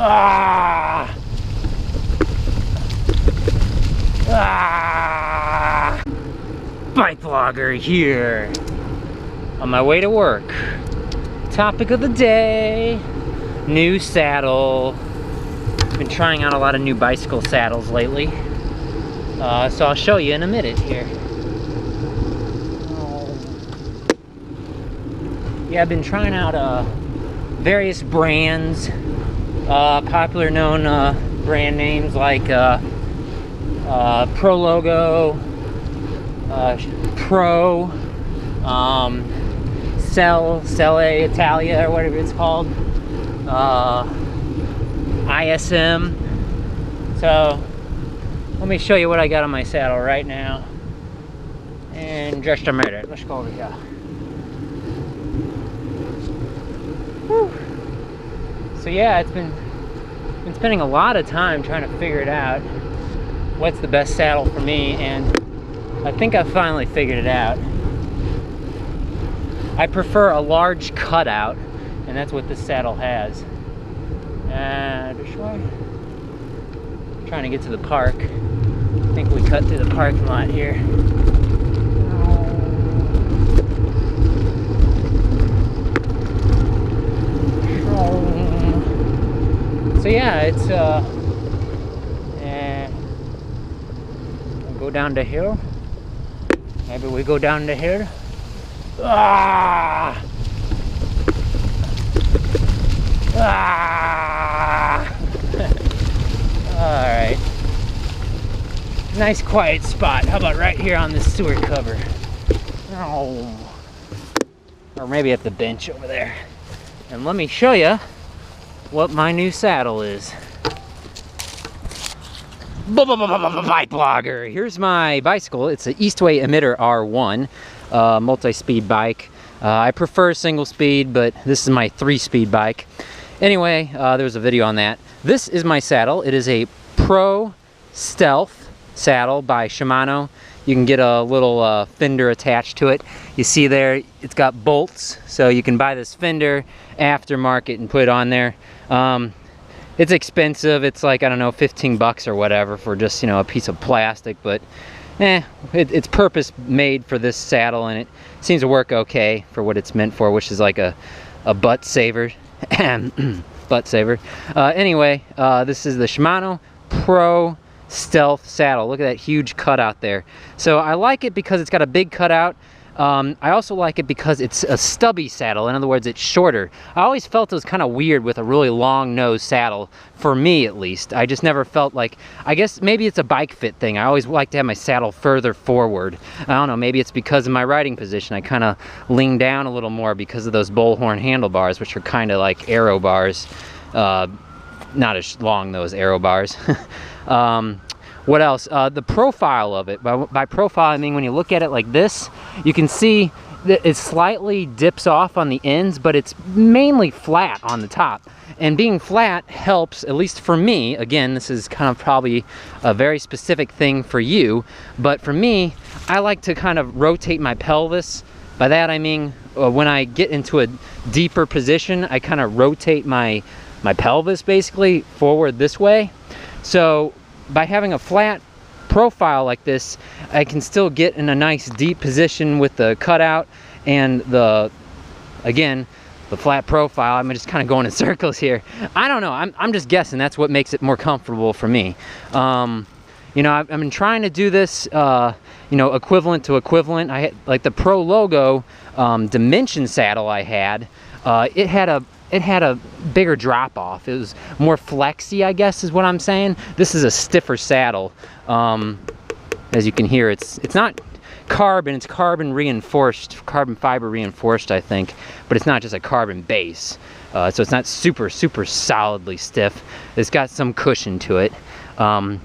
Ah! Ah! BikeBlogger here, on my way to work. Topic of the day, new saddle. Been trying out a lot of new bicycle saddles lately, so I'll show you in a minute here. Yeah, I've been trying out various brands, popular known brand names like Prologo, Pro, Selle Italia or whatever it's called, ISM. So let me show you what I got on my saddle right now in just a minute. Let's go over here. Whew. So yeah, I've been spending a lot of time trying to figure it out, what's the best saddle for me, and I think I finally figured it out. I prefer a large cutout, and that's what this saddle has. And trying to get to the park. I think we cut through the parking lot here. So yeah, it's we'll go down the hill. Maybe we go down the hill. Ah! Ah! Alright. Nice quiet spot. How about right here on this sewer cover? Oh. Or maybe at the bench over there. And let me show you what my new saddle is. BikeBlogger. Here's my bicycle. It's an Eastway Emitter R1, multi-speed bike. I prefer single speed, but this is my 3-speed bike. Anyway, there's a video on that. This is my saddle. It is a Pro Stealth Saddle by Shimano. You can get a little fender attached to it. You see there, it's got bolts, so you can buy this fender aftermarket and put it on there. It's expensive. It's like, I don't know, 15 bucks or whatever for just, you know, a piece of plastic, but it's purpose made for this saddle, and it seems to work okay for what it's meant for, which is like a butt saver. Butt saver. Anyway, this is the Shimano PRO Stealth Saddle. Look at that huge cutout there. So I like it because it's got a big cutout. I also like it because it's a stubby saddle. In other words, it's shorter. I always felt it was kind of weird with a really long nose saddle, for me at least. I just never felt like, I guess maybe it's a bike fit thing. I always like to have my saddle further forward. I don't know, maybe it's because of my riding position. I kind of lean down a little more because of those bullhorn handlebars, which are kind of like arrow bars. Not as long, those arrow bars. What else? The profile of it. By profile, I mean when you look at it like this, you can see that it slightly dips off on the ends, but it's mainly flat on the top. And being flat helps, at least for me. Again, this is kind of probably a very specific thing for you, but for me, I like to kind of rotate my pelvis. By that I mean, when I get into a deeper position, I kind of rotate my pelvis basically forward this way. So by having a flat profile like this, I can still get in a nice deep position with the cutout and again, the flat profile. I'm just kind of going in circles here. I don't know, I'm just guessing. That's what makes it more comfortable for me. You know, I've been trying to do this, you know, equivalent to equivalent. I had, like the Prologo Dimension saddle I had, it had a bigger drop off. It was more flexy, I guess is what I'm saying. This is a stiffer saddle. As you can hear, it's not carbon, it's carbon reinforced, carbon fiber reinforced, I think, but it's not just a carbon base. So it's not super solidly stiff. It's got some cushion to it, but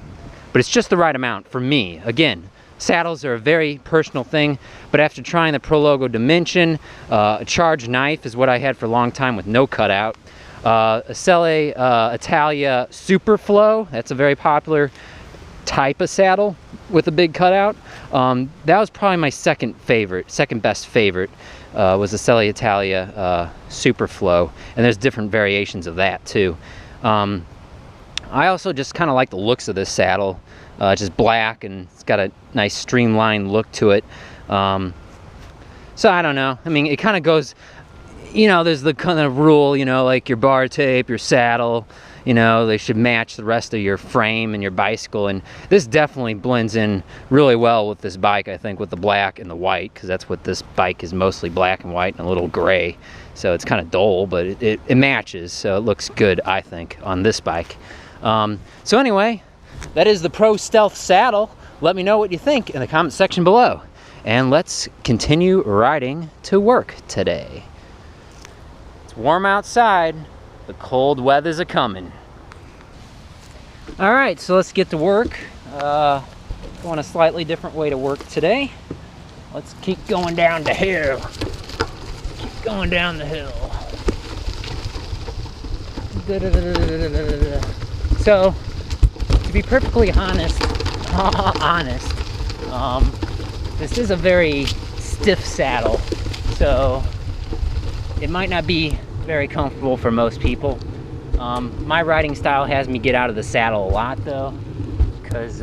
it's just the right amount for me. Again, saddles are a very personal thing, but after trying the Prologo Dimension, a charged knife is what I had for a long time with no cutout. A Selle Italia Superflow, that's a very popular type of saddle with a big cutout. That was probably my second best favorite, was the Selle Italia Superflow, and there's different variations of that too. I also just kind of like the looks of this saddle. Just black, and it's got a nice streamlined look to it. So I don't know. I mean, it kind of goes, you know, there's the kind of rule, you know, like your bar tape, your saddle, you know, they should match the rest of your frame and your bicycle. And this definitely blends in really well with this bike, I think, with the black and the white, because that's what this bike is, mostly black and white and a little gray. So it's kind of dull, but it matches. So it looks good, I think, on this bike. So anyway, that is the Pro Stealth Saddle. Let me know what you think in the comment section below. And let's continue riding to work today. It's warm outside. The cold weather's a-coming. Alright, so let's get to work. Going a slightly different way to work today. Let's keep going down the hill. Keep going down the hill. So, to be perfectly honest, this is a very stiff saddle, so it might not be very comfortable for most people. My riding style has me get out of the saddle a lot, though, because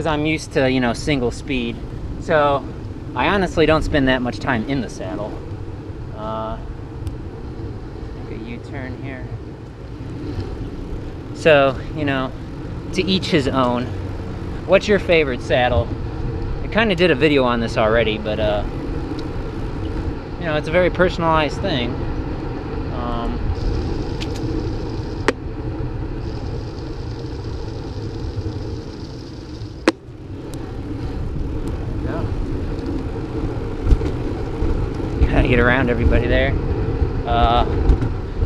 I'm used to, you know, single speed. So I honestly don't spend that much time in the saddle. Make a U-turn here. So, you know, to each his own. What's your favorite saddle? I kind of did a video on this already, but you know, it's a very personalized thing. There we go. Gotta get around everybody there.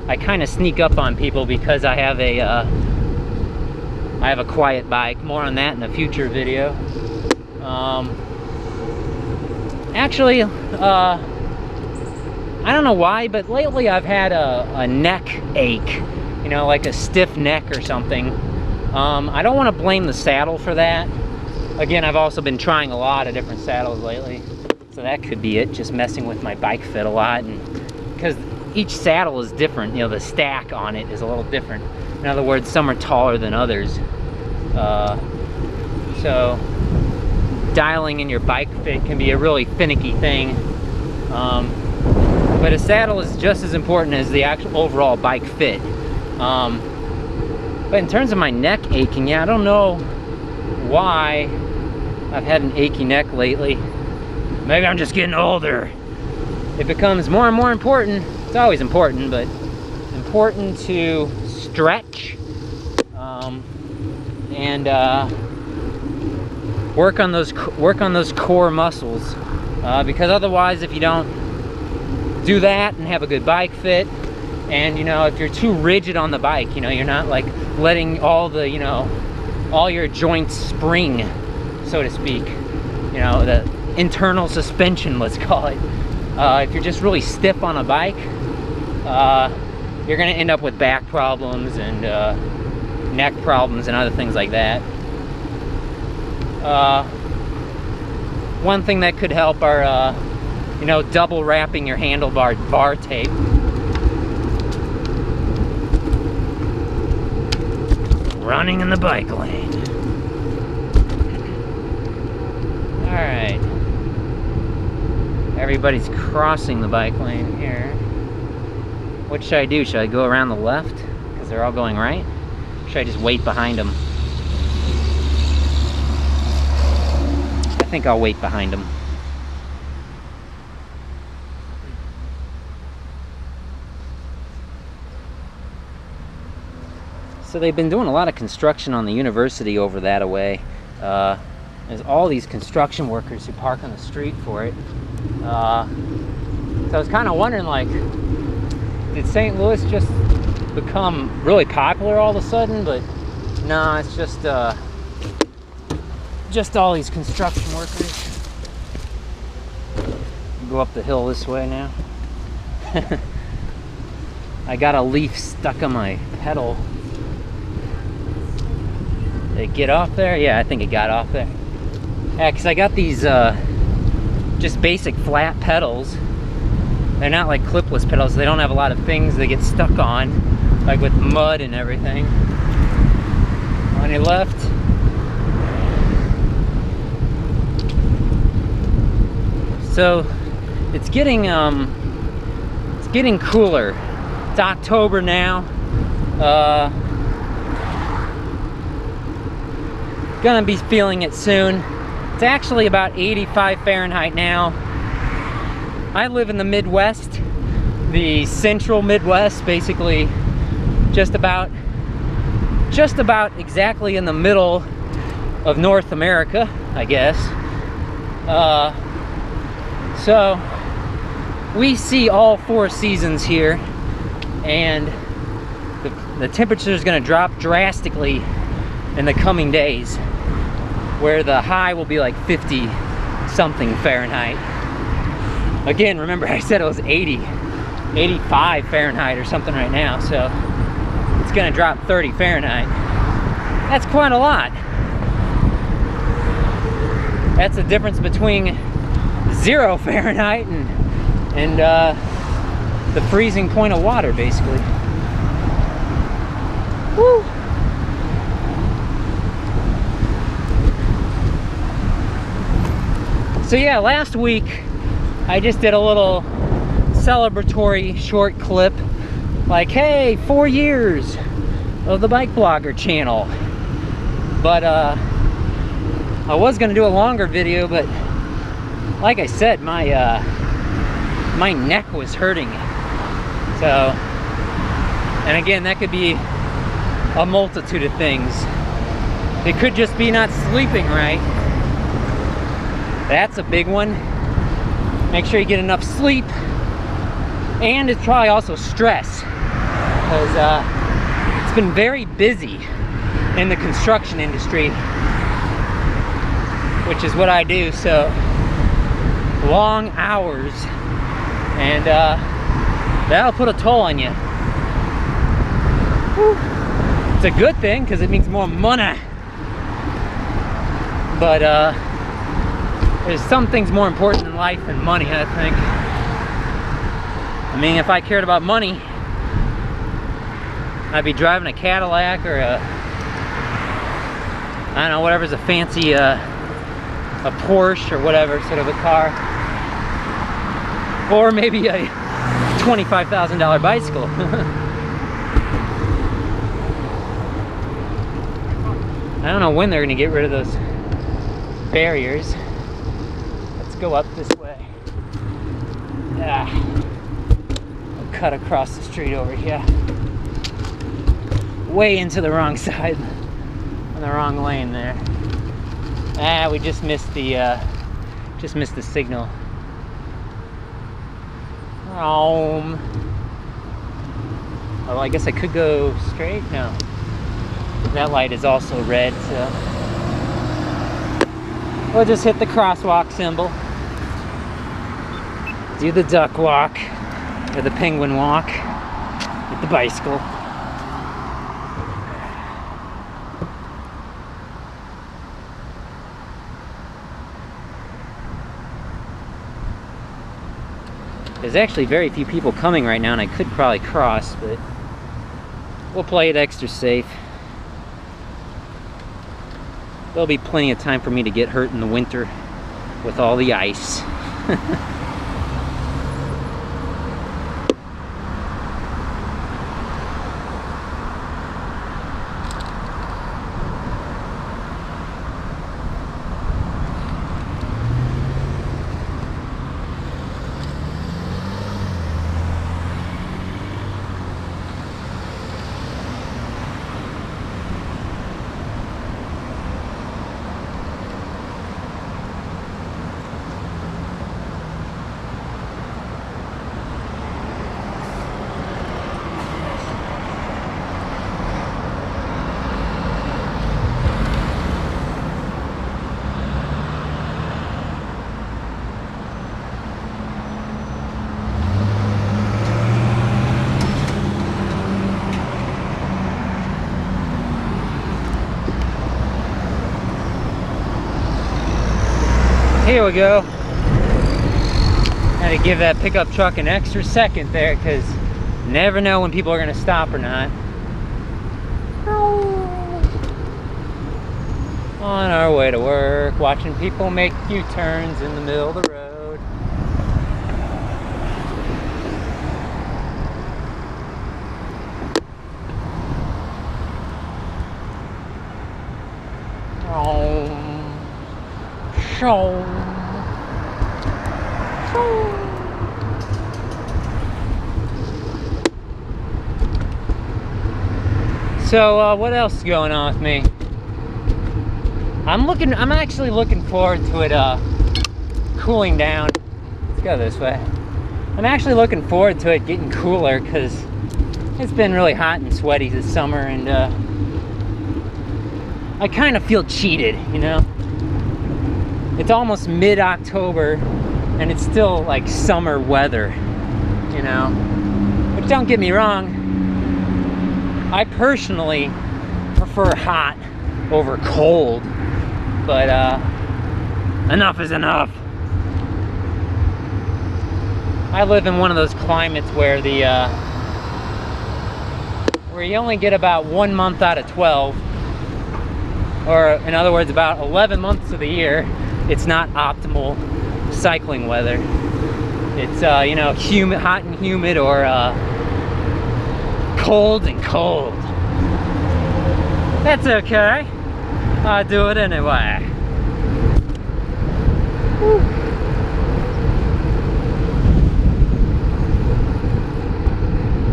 I kind of sneak up on people because I have a quiet bike. More on that in a future video. Actually, I don't know why, but lately I've had a neck ache, you know, like a stiff neck or something. I don't want to blame the saddle for that. Again, I've also been trying a lot of different saddles lately, so that could be it, just messing with my bike fit a lot. And because each saddle is different, you know, the stack on it is a little different. In other words, some are taller than others. So dialing in your bike fit can be a really finicky thing. But a saddle is just as important as the actual overall bike fit. But in terms of my neck aching, yeah, I don't know why I've had an achy neck lately. Maybe I'm just getting older. It becomes more and more important. It's always important, but important to stretch and work on those core muscles, because otherwise, if you don't do that and have a good bike fit, and you know, if you're too rigid on the bike, you know, you're not like letting all the, you know, all your joints spring, so to speak, you know, the internal suspension, let's call it. If you're just really stiff on a bike, you're gonna end up with back problems and neck problems and other things like that. One thing that could help are, you know, double wrapping your handlebar bar tape. Running in the bike lane. All right. Everybody's crossing the bike lane here. What should I do? Should I go around the left? Because they're all going right? Or should I just wait behind them? I think I'll wait behind them. So they've been doing a lot of construction on the university over that way. There's all these construction workers who park on the street for it. So I was kind of wondering, like, did St. Louis just become really popular all of a sudden? But no, it's just all these construction workers. Go up the hill this way now. I got a leaf stuck on my pedal. Did it get off there? Yeah, I think it got off there. Yeah, because I got these just basic flat pedals, They're not like clipless pedals. They don't have a lot of things they get stuck on, like with mud and everything. On your left. So it's getting cooler. It's October now. Gonna be feeling it soon. It's actually about 85 Fahrenheit now. I live in the Midwest, the central Midwest, basically just about exactly in the middle of North America, I guess. So we see all 4 seasons here, and the temperature is going to drop drastically in the coming days, where the high will be like 50 something Fahrenheit. Again, remember I said it was 85 Fahrenheit or something right now, so it's gonna drop 30 Fahrenheit. That's quite a lot. That's the difference between 0 Fahrenheit and the freezing point of water, basically. Woo! So yeah, last week I just did a little celebratory short clip, like, hey, 4 years of the BikeBlogger channel. But I was gonna do a longer video, but like I said, my neck was hurting. So, and again, that could be a multitude of things. It could just be not sleeping right. That's a big one. Make sure you get enough sleep. And it's probably also stress, because it's been very busy in the construction industry, which is what I do. So long hours, and that'll put a toll on you. Whew. It's a good thing because it means more money, but there's some things more important in life than money, I think. I mean, if I cared about money, I'd be driving a Cadillac or a, I don't know, whatever's a fancy, a Porsche or whatever instead of a car. Or maybe a $25,000 bicycle. I don't know when they're gonna get rid of those barriers. Let's go up this way. Ah. Cut across the street over here, way into the wrong side, on the wrong lane there. Ah, we just missed the signal. Oh, I guess I could go straight. No, that light is also red, so we'll just hit the crosswalk symbol, do the duck walk, or the penguin walk with the bicycle. There's actually very few people coming right now, and I could probably cross, but we'll play it extra safe. There'll be plenty of time for me to get hurt in the winter with all the ice. Here we go. Had to give that pickup truck an extra second there, because you never know when people are going to stop or not. On our way to work, watching people make U-turns in the middle of the road. So what else is going on with me? I'm actually looking forward to it cooling down. Let's go this way. I'm actually looking forward to it getting cooler, because it's been really hot and sweaty this summer, and I kind of feel cheated, you know? It's almost mid-October and it's still like summer weather, you know? But don't get me wrong, I personally prefer hot over cold, but enough is enough. I live in one of those climates where where you only get about 1 month out of 12, or in other words, about 11 months of the year, it's not optimal cycling weather. It's you know, humid, hot and humid, or cold and cold. That's okay. I do it anyway. Woo.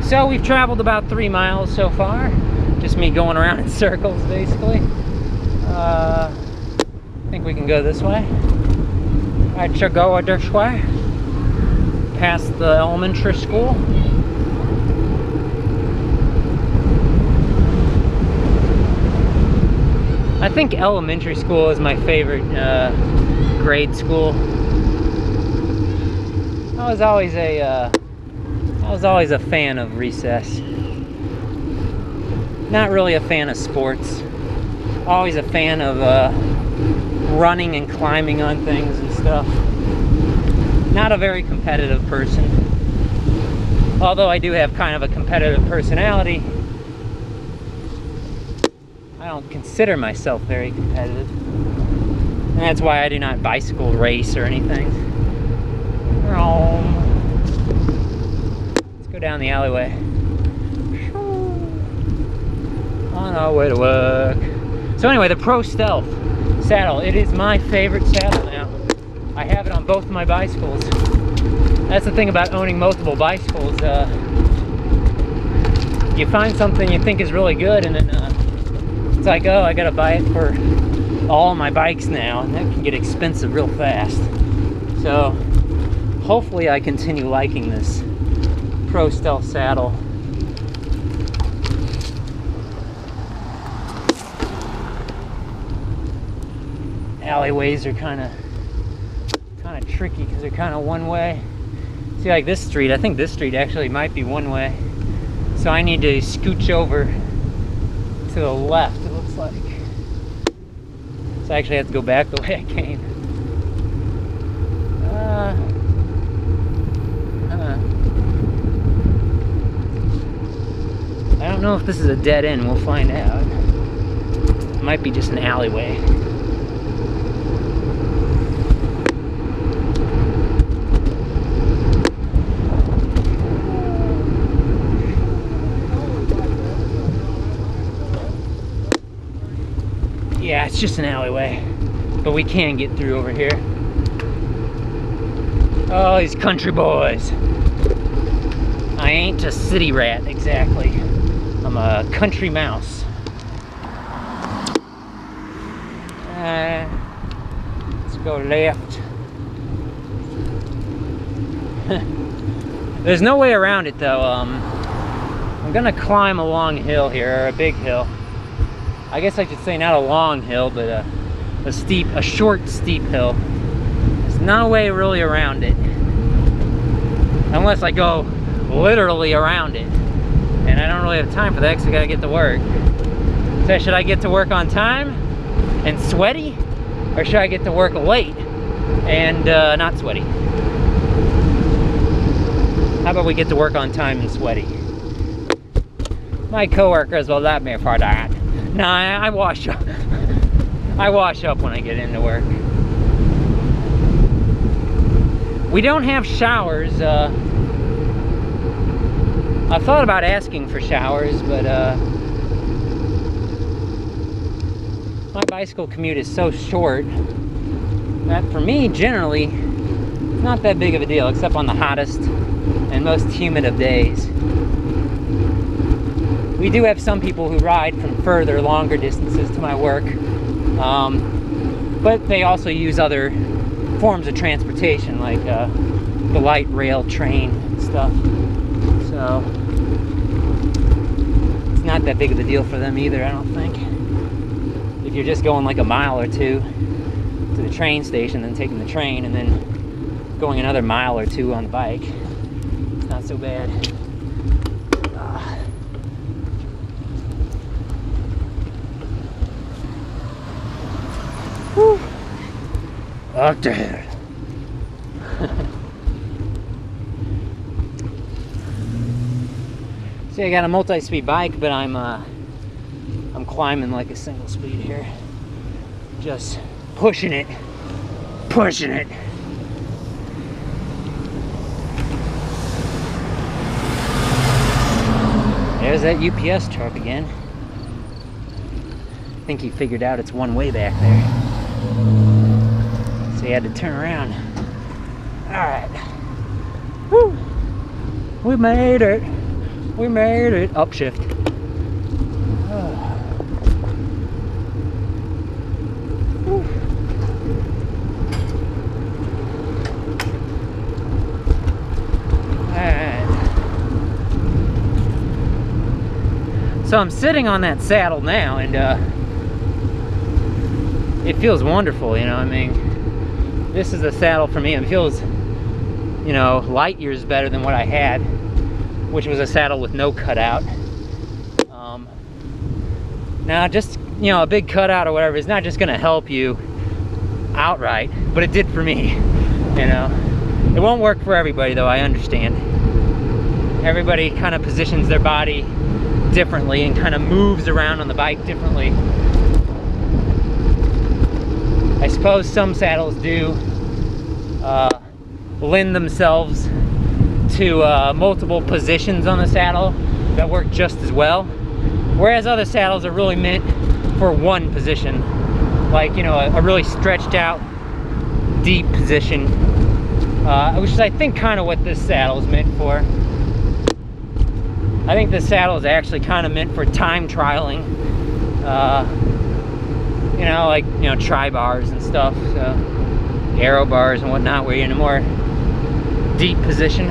So we've traveled about 3 miles so far. Just me going around in circles, basically. I think we can go this way. I should go this way. Past the elementary school. I think elementary school is my favorite grade school. I was always a fan of recess. Not really a fan of sports. Always a fan of running and climbing on things and stuff. Not a very competitive person. Although I do have kind of a competitive personality, I don't consider myself very competitive. And that's why I do not bicycle race or anything. Let's go down the alleyway. On our way to work. So anyway, the Pro Stealth Saddle. It is my favorite saddle now. I have it on both my bicycles. That's the thing about owning multiple bicycles. You find something you think is really good, and then it's like, oh, I gotta buy it for all my bikes now, and that can get expensive real fast. So hopefully I continue liking this Pro Stealth saddle. Alleyways are kind of tricky because they're kind of one way. See, like this street, I think this street actually might be one way. So I need to scooch over to the left, it looks like. So I actually have to go back the way I came. I don't know if this is a dead end, we'll find out. It might be just an alleyway. Yeah, it's just an alleyway, but we can get through over here. Oh, these country boys. I ain't a city rat, exactly. I'm a country mouse. Let's go left. There's no way around it though. I'm gonna climb a long hill here, or a big hill. I guess I should say not a long hill, but a short, steep hill. There's no way really around it. Unless I go literally around it. And I don't really have time for that because I gotta get to work. So should I get to work on time and sweaty? Or should I get to work late and not sweaty? How about we get to work on time and sweaty? My coworkers will love me for that. No, I wash up. I wash up when I get into work. We don't have showers. I've thought about asking for showers, but my bicycle commute is so short that for me, generally, it's not that big of a deal, except on the hottest and most humid of days. We do have some people who ride from further, longer distances to my work, but they also use other forms of transportation, like the light rail train and stuff. So it's not that big of a deal for them either, I don't think. If you're just going like a mile or two to the train station, then taking the train, and then going another mile or two on the bike, it's not so bad. Whew. Up there. See, I got a multi-speed bike, but I'm climbing like a single speed here. Just pushing it. Pushing it. There's that UPS truck again. I think he figured out it's one way back there. So he had to turn around. Alright. Woo! We made it. We made it. Upshift. So I'm sitting on that saddle now, and it feels wonderful, you know. I mean, this is a saddle for me. It feels, you know, light years better than what I had, which was a saddle with no cutout. Now, just, you know, a big cutout or whatever is not just gonna help you outright, but it did for me, you know. It won't work for everybody, though, I understand. Everybody kind of positions their body differently and kind of moves around on the bike differently. I suppose some saddles do lend themselves to multiple positions on the saddle that work just as well, whereas other saddles are really meant for one position, like, you know, a really stretched out deep position, which is, I think, kind of what this saddle is meant for. I think this saddle is actually kind of meant for time trialing, you know, like, you know, tri bars and stuff, so aero bars and whatnot, where you're in a more deep position.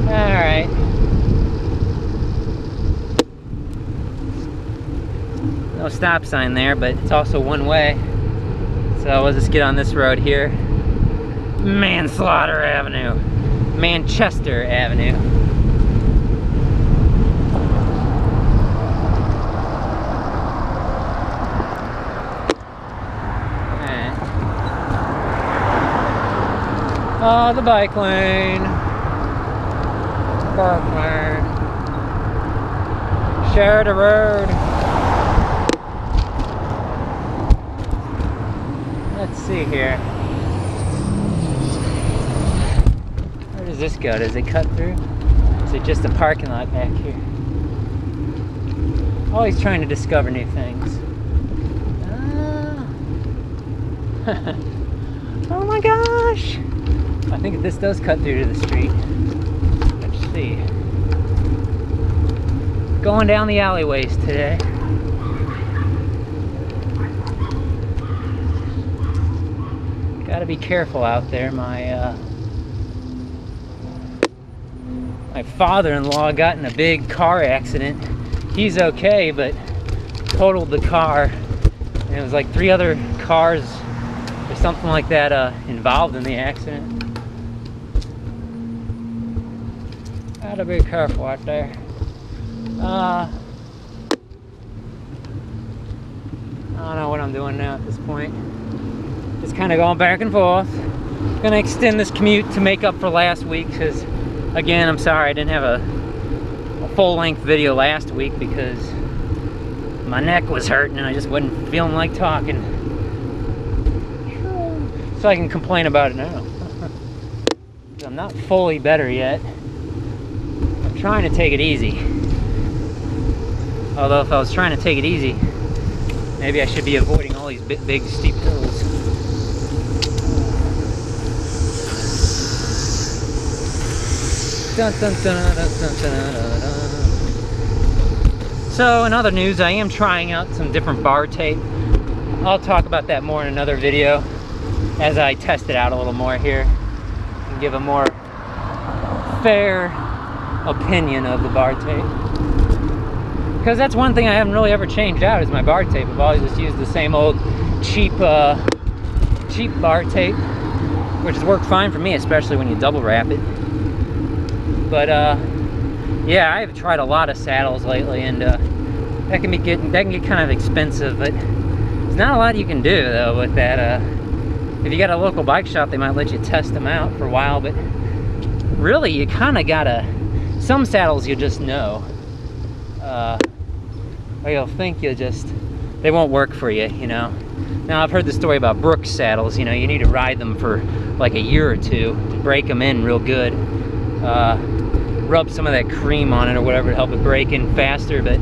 All right. No stop sign there, but it's also one way. So we'll just get on this road here. Manslaughter Avenue. Manchester Avenue. Oh, the bike lane. Park lane. Share the road. Let's see here. Where does this go? Does it cut through? Is it just a parking lot back here? Always trying to discover new things. Ah. Oh my gosh! I think this does cut through to the street. Let's see. Going down the alleyways today. Gotta be careful out there. My father-in-law got in a big car accident. He's okay, but totaled the car. And it was like 3 other cars or something like that involved in the accident. Gotta be careful out there. I don't know what I'm doing now at this point. Just kind of going back and forth. Gonna extend this commute to make up for last week, because again, I'm sorry I didn't have a full-length video last week because my neck was hurting and I just wasn't feeling like talking. So I can complain about it now. I'm not fully better yet. I'm trying to take it easy. Although if I was trying to take it easy, maybe I should be avoiding all these big steep hills. Dun, dun, dun, dun, dun, dun, dun, dun. So in other news, I am trying out some different bar tape. I'll talk about that more in another video as I test it out a little more here and give a more fair opinion of the bar tape. Because that's one thing I haven't really ever changed out is my bar tape. I've always just used the same old cheap bar tape, which has worked fine for me, especially when you double wrap it. But yeah, I've tried a lot of saddles lately, and that can get kind of expensive. But there's not a lot you can do though with that. If you got a local bike shop, they might let you test them out for a while. But really, you kind of gotta. Some saddles you just know. Or you'll think they won't work for you, you know. Now I've heard the story about Brooks saddles, you know, you need to ride them for like a year or two to break them in real good. Rub some of that cream on it or whatever to help it break in faster, but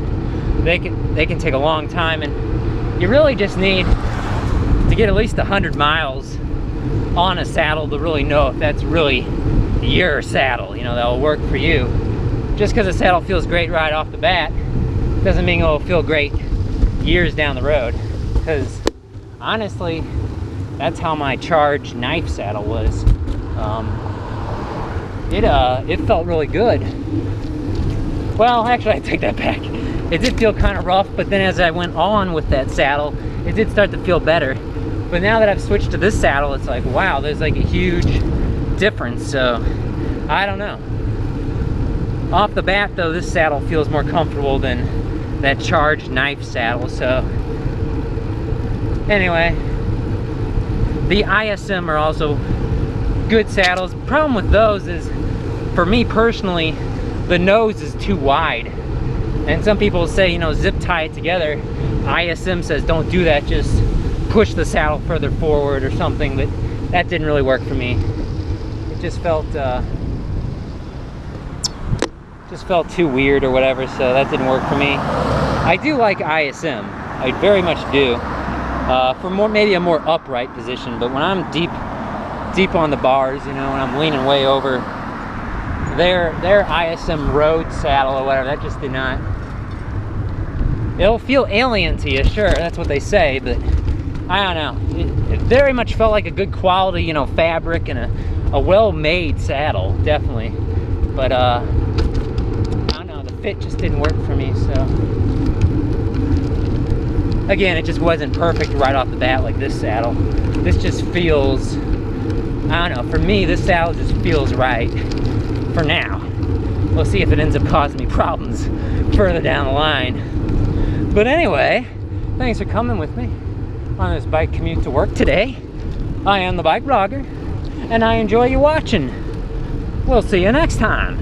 they can take a long time, and you really just need to get at least 100 miles on a saddle to really know if that's really your saddle, you know, that'll work for you. Just because a saddle feels great right off the bat doesn't mean it'll feel great years down the road. Because honestly, that's how my Charge knife saddle was. It felt really good. Well, actually, I take that back. It did feel kind of rough, but then as I went on with that saddle, it did start to feel better. But now that I've switched to this saddle, it's like, wow, there's like a huge difference. So I don't know. Off the bat though, this saddle feels more comfortable than that Charge knife saddle. So anyway, the ISM are also good saddles. The problem with those is, for me personally, the nose is too wide. And some people say, you know, zip tie it together. ISM says don't do that, just push the saddle further forward or something, but that didn't really work for me. It just felt too weird or whatever, so that didn't work for me. I do like ISM, I very much do, for maybe a more upright position, but when I'm deep on the bars, you know, when I'm leaning way over, their ISM road saddle or whatever, that just did not. It'll feel alien to you, sure, that's what they say, but I don't know. It very much felt like a good quality, you know, fabric and a well-made saddle, definitely. But I don't know, the fit just didn't work for me, so. Again, it just wasn't perfect right off the bat like this saddle. This just feels, I don't know, for me, this saddle just feels right for now. We'll see if it ends up causing me problems further down the line. But anyway, thanks for coming with me on this bike commute to work today. I am the BikeBlogger, and I enjoy you watching. We'll see you next time.